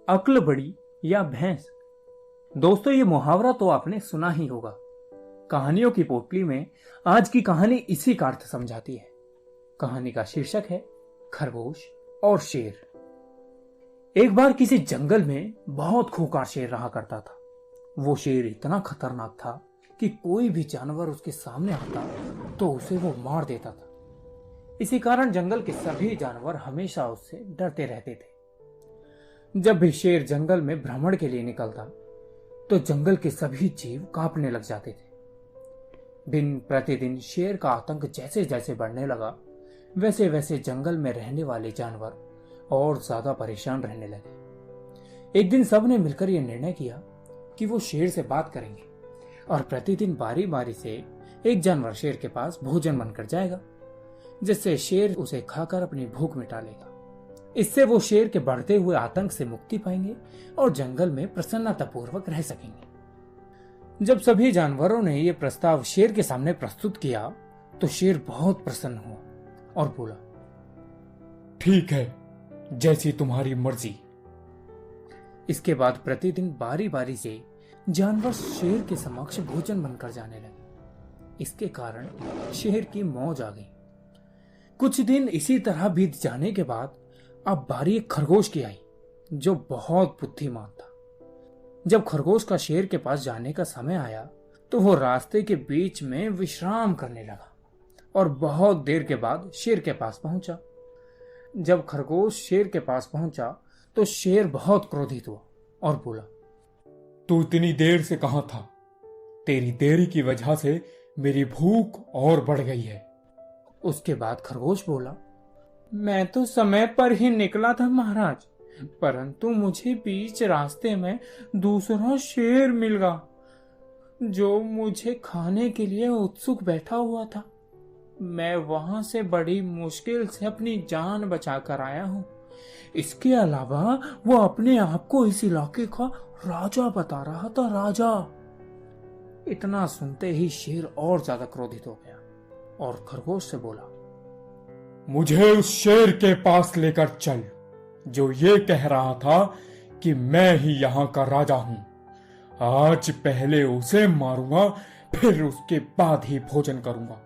अक्ल बड़ी या भैंस। दोस्तों, ये मुहावरा तो आपने सुना ही होगा। कहानियों की पोटली में आज की कहानी इसी का अर्थ समझाती है। कहानी का शीर्षक है खरगोश और शेर। एक बार किसी जंगल में बहुत खूंखार शेर रहा करता था। वो शेर इतना खतरनाक था कि कोई भी जानवर उसके सामने आता तो उसे वो मार देता था। इसी कारण जंगल के सभी जानवर हमेशा उससे डरते रहते थे। जब भी शेर जंगल में भ्रमण के लिए निकलता तो जंगल के सभी जीव कांपने लग जाते थे। दिन प्रतिदिन शेर का आतंक जैसे जैसे बढ़ने लगा, वैसे वैसे जंगल में रहने वाले जानवर और ज्यादा परेशान रहने लगे। एक दिन सबने मिलकर यह निर्णय किया कि वो शेर से बात करेंगे और प्रतिदिन बारी बारी से एक जानवर शेर के पास भोजन बनकर जाएगा, जिससे शेर उसे खाकर अपनी भूख मिटा लेगा। इससे वो शेर के बढ़ते हुए आतंक से मुक्ति पाएंगे और जंगल में प्रसन्नतापूर्वक रह सकेंगे। जब सभी जानवरों ने यह प्रस्ताव शेर के सामने प्रस्तुत किया तो शेर बहुत प्रसन्न हुआ और बोला, ठीक है, जैसी तुम्हारी मर्जी। इसके बाद प्रतिदिन बारी बारी से जानवर शेर के समक्ष भोजन बनकर जाने लगे। इसके कारण शेर की मौज आ गई। कुछ दिन इसी तरह बीत जाने के बाद अब बारी एक खरगोश की आई, जो बहुत बुद्धिमान था। जब खरगोश का शेर के पास जाने का समय आया तो वो रास्ते के बीच में विश्राम करने लगा और बहुत देर के बाद शेर के पास पहुंचा। जब खरगोश शेर के पास पहुंचा तो शेर बहुत क्रोधित हुआ और बोला, तू इतनी देर से कहां था? तेरी देरी की वजह से मेरी भूख और बढ़ गई है। उसके बाद खरगोश बोला, मैं तो समय पर ही निकला था महाराज, परंतु मुझे बीच रास्ते में दूसरा शेर मिल गया जो मुझे खाने के लिए उत्सुक बैठा हुआ था। मैं वहां से बड़ी मुश्किल से अपनी जान बचाकर आया हूँ। इसके अलावा वो अपने आप को इस इलाके का राजा बता रहा था, राजा। इतना सुनते ही शेर और ज्यादा क्रोधित हो गया और खरगोश से बोला, मुझे उस शेर के पास लेकर चल जो ये कह रहा था कि मैं ही यहां का राजा हूं। आज पहले उसे मारूंगा, फिर उसके बाद ही भोजन करूंगा।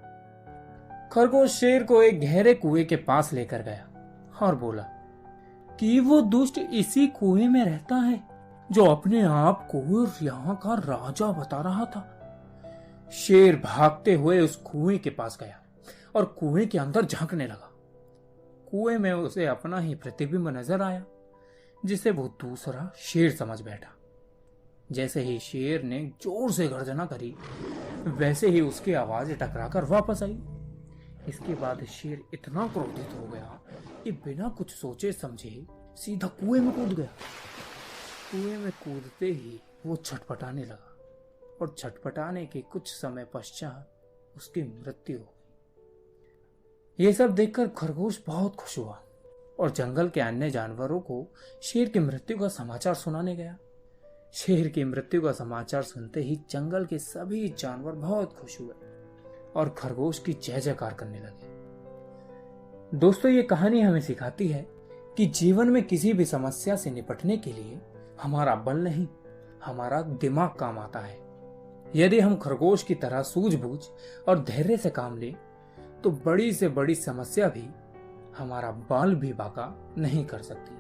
खरगोश शेर को एक गहरे कुएं के पास लेकर गया और बोला कि वो दुष्ट इसी कुएं में रहता है जो अपने आप को यहाँ का राजा बता रहा था। शेर भागते हुए उस कुएं के पास गया और कुएं के अंदर झांकने लगा। कुएं में उसे अपना ही प्रतिबिंब नजर आया, जिसे वो दूसरा शेर समझ बैठा। जैसे ही शेर ने जोर से गर्जना करी, वैसे ही उसकी आवाज टकराकर वापस आई। इसके बाद शेर इतना क्रोधित हो गया कि बिना कुछ सोचे समझे सीधा कुएं में कूद गया। कुएं में कूदते ही वो छटपटाने लगा और छटपटाने के कुछ समय पश्चात उसकी मृत्यु हो गई। ये सब देखकर खरगोश बहुत खुश हुआ और जंगल के अन्य जानवरों को शेर की मृत्यु का समाचार सुनाने गया। शेर की मृत्यु का समाचार सुनते ही जंगल के सभी जानवर बहुत खुश हुए और खरगोश की जय जयकार करने लगे। दोस्तों, ये कहानी हमें सिखाती है कि जीवन में किसी भी समस्या से निपटने के लिए हमारा बल नहीं, हमारा दिमाग काम आता है। यदि हम खरगोश की तरह सूझबूझ और धैर्य से काम लें तो बड़ी से बड़ी समस्या भी हमारा बाल भी बांका नहीं कर सकती।